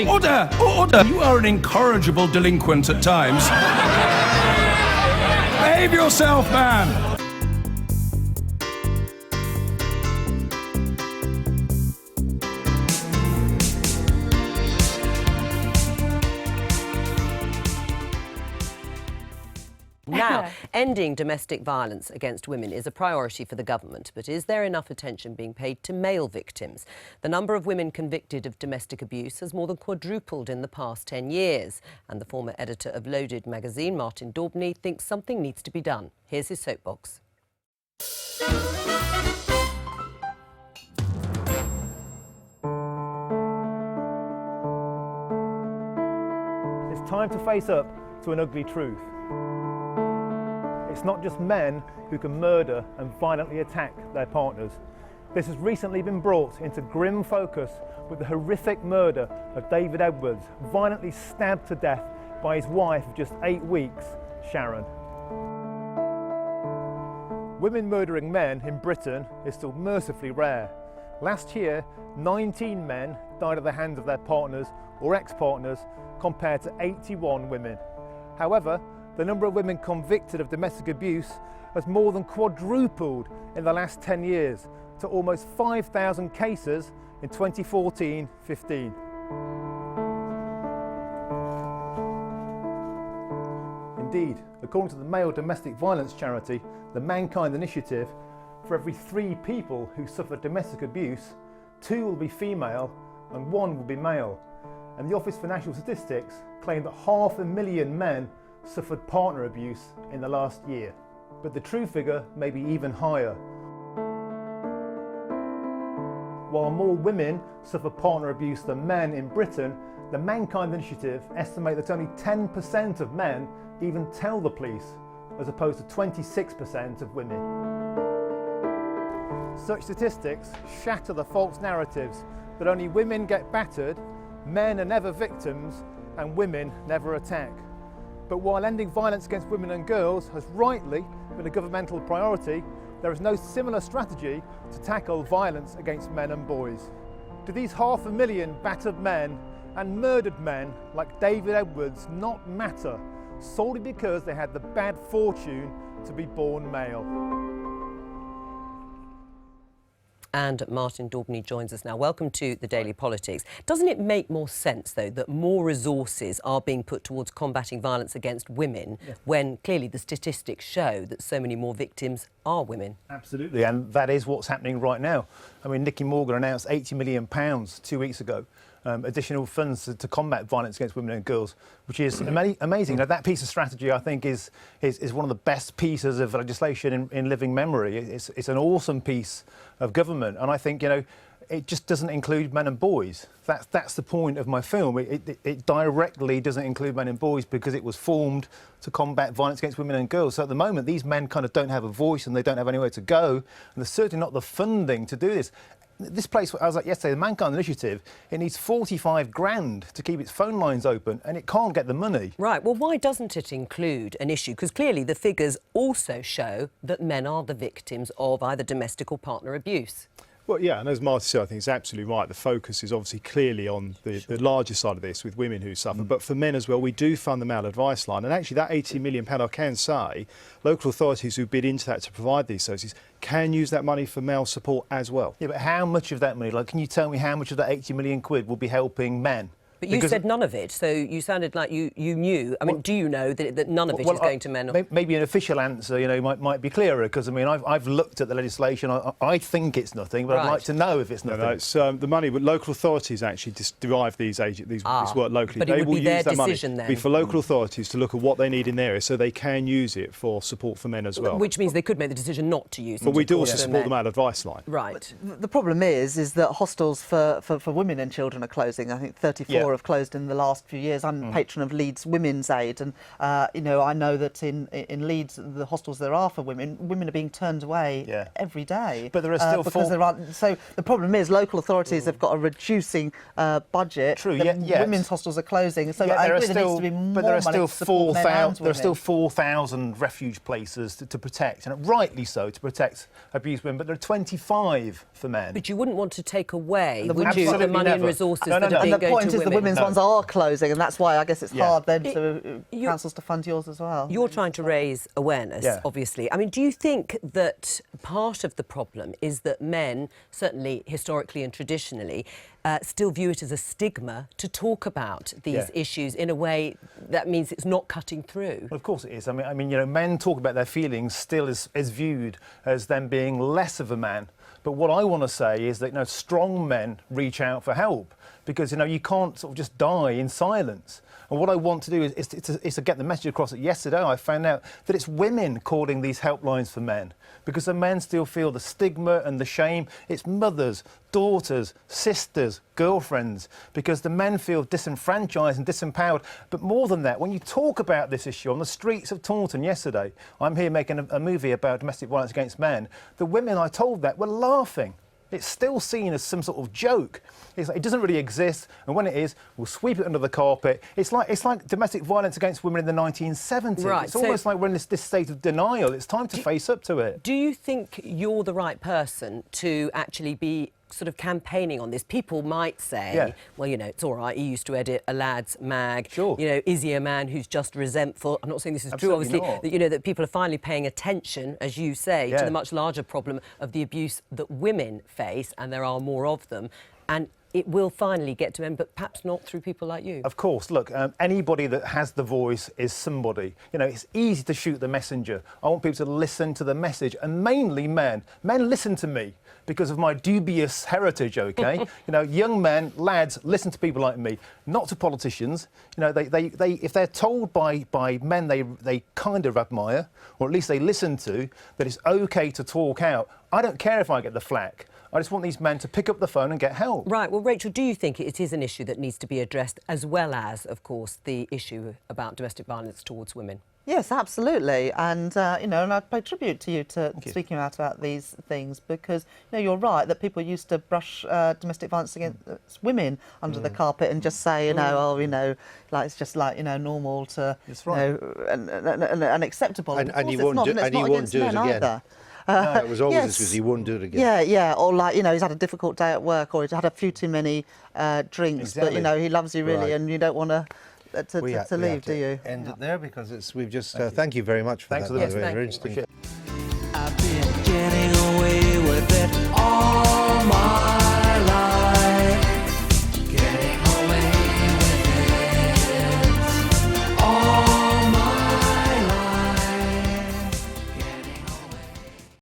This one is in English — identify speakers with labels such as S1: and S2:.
S1: Order! Order! You are an incorrigible delinquent at times. Behave yourself, man!
S2: Now, ending domestic violence against women is a priority for the government, but is there enough attention being paid to male victims? The number of women convicted of domestic abuse has more than quadrupled in the past 10 years, and the former editor of Loaded magazine, Martin Daubney, thinks something needs to be done. Here's his soapbox.
S3: It's time to face up to an ugly truth. It's not just men who can murder and violently attack their partners. This has recently been brought into grim focus with the horrific murder of David Edwards, violently stabbed to death by his wife of just 8 weeks, Sharon. Women murdering men in Britain is still mercifully rare. Last year, 19 men died at the hands of their partners or ex-partners, compared to 81 women. However, the number of women convicted of domestic abuse has more than quadrupled in the last 10 years to almost 5,000 cases in 2014-15. Indeed, according to the male domestic violence charity, the Mankind Initiative, for every 3 people who suffer domestic abuse, 2 will be female and 1 will be male. And the Office for National Statistics claim that 500,000 men suffered partner abuse in the last year. But the true figure may be even higher. While more women suffer partner abuse than men in Britain, the Mankind Initiative estimate that only 10% of men even tell the police, as opposed to 26% of women. Such statistics shatter the false narratives that only women get battered, men are never victims, and women never attack. But while ending violence against women and girls has rightly been a governmental priority, there is no similar strategy to tackle violence against men and boys. Do these 500,000 battered men and murdered men like David Edwards not matter solely because they had the bad fortune to be born male?
S2: And Martin Daubney joins us now. Welcome to the Daily Politics. Doesn't it make more sense, though, that more resources are being put towards combating violence against women when clearly the statistics show that so many more victims are women?
S3: Absolutely, and that is what's happening right now. I mean, Nicky Morgan announced £80 million 2 weeks ago. Additional funds to combat violence against women and girls, which is amazing. Now, that piece of strategy, I think, is one of the best pieces of legislation in living memory. It's an awesome piece of government, and I think, you know, it just doesn't include men and boys. That's the point of my film. It directly doesn't include men and boys because it was formed to combat violence against women and girls. So at the moment, these men kind of don't have a voice and they don't have anywhere to go, and there's certainly not the funding to do this. This place, I was like yesterday, the Mankind Initiative, it needs 45 grand to keep its phone lines open, and it can't get the money.
S2: Right, well, why doesn't it include an issue? Because clearly the figures also show that men are the victims of either domestic or partner abuse.
S4: Well, yeah, and as Martin said, I think it's absolutely right. The focus is obviously clearly on the larger side of this with women who suffer. But for men as well, we do fund the male advice line. And actually that £80 million, I can say, local authorities who bid into that to provide these services can use that money for male support as well.
S3: Yeah, but how much of that money, like, can you tell me how much of that 80 million quid will be helping men?
S2: But you said none of it, so you sounded like you knew. I mean, do you know that none of it is going to men?
S3: Maybe an official answer, you know, might be clearer, because I mean, I've looked at the legislation. I think it's nothing, but I'd like to know if it's nothing.
S4: No, it's the money. But local authorities actually derive this work locally.
S2: But
S4: they
S2: it would
S4: will
S2: be their
S4: use that
S2: decision
S4: money.
S2: then.
S4: Be for local authorities to look at what they need in their area, so they can use it for support for men as well.
S2: Which means they could make the decision not to use it.
S4: But we do also support the male advice line.
S2: Right.
S5: The problem is that hostels for women and children are closing. I think 34 have closed in the last few years. I'm a patron of Leeds Women's Aid, and you know, I know that in Leeds, the hostels there are for women are being turned away every day.
S3: But there are still
S5: because there aren't. So the problem is local authorities have got a reducing budget.
S3: True.
S5: Women's hostels are closing. So I agree there needs to be more
S3: but there are
S5: money
S3: still
S5: to support men and women.
S3: there are still 4,000 refuge places to protect, and rightly so, to protect abused women. But there are 25 for men.
S2: But you wouldn't want to take away, would you,
S3: Absolutely
S2: the money and
S3: never.
S2: resources
S3: No,
S2: that are being
S5: And the
S2: going
S5: point
S2: to
S5: is the
S2: women?
S5: women's ones are closing, and that's why I guess it's hard then to
S2: you-
S5: councils to fund yours as well.
S2: You're trying to raise awareness, obviously. I mean, do you think that part of the problem is that men, certainly historically and traditionally, still view it as a stigma to talk about these issues in a way that means it's not cutting through?
S3: Well, of course it is. I mean, you know, men talk about their feelings still is viewed as them being less of a man. But what I want to say is that, you know, strong men reach out for help because, you know, you can't sort of just die in silence. And what I want to do is to get the message across that yesterday I found out that it's women calling these helplines for men because the men still feel the stigma and the shame. It's mothers, daughters, sisters, girlfriends, because the men feel disenfranchised and disempowered. But more than that, when you talk about this issue on the streets of Taunton yesterday, I'm here making a movie about domestic violence against men, the women I told that were laughing. It's still seen as some sort of joke. It's like, it doesn't really exist, and when it is, we'll sweep it under the carpet. It's like domestic violence against women in the 1970s.
S2: Right,
S3: it's
S2: so
S3: almost like we're in this state of denial. It's time to face up to it.
S2: Do you think you're the right person to actually be sort of campaigning on this? People might say, well, you know, it's all right, he used to edit a lad's mag.
S3: Sure.
S2: You know, is he a man who's just resentful? I'm not saying this is
S3: Absolutely
S2: true, obviously,
S3: not.
S2: that, you know, that people are finally paying attention, as you say, to the much larger problem of the abuse that women face, and there are more of them. And it will finally get to men, but perhaps not through people like you.
S3: Of course, look, anybody that has the voice is somebody. You know, it's easy to shoot the messenger. I want people to listen to the message, and mainly men. Men listen to me because of my dubious heritage, OK? You know, young men, lads, listen to people like me, not to politicians. You know, they if they're told by men they kind of admire, or at least they listen to, that it's OK to talk out, I don't care if I get the flack. I just want these men to pick up the phone and get help.
S2: Right. Well, Rachel, do you think it is an issue that needs to be addressed, as well as, of course, the issue about domestic violence towards women?
S5: Yes, absolutely. And, you know, and I pay tribute to you to speaking out about these things because, you know, you're right that people used to brush domestic violence against women under the carpet and just say, you know, oh, you know, like it's just like, you know, normal to,
S3: That's right.
S5: you know, and acceptable.
S6: And you won't do it again.
S5: Either.
S6: No, it was always because he wouldn't do it again.
S5: Yeah, or like, you know, he's had a difficult day at work or he's had a few too many drinks, but, you know, he loves you really and you don't want to leave, do you?
S6: End it there because we've just... thank you very much for that.
S3: Thanks for that.
S6: Very interesting.
S2: Thank you.
S1: I've been getting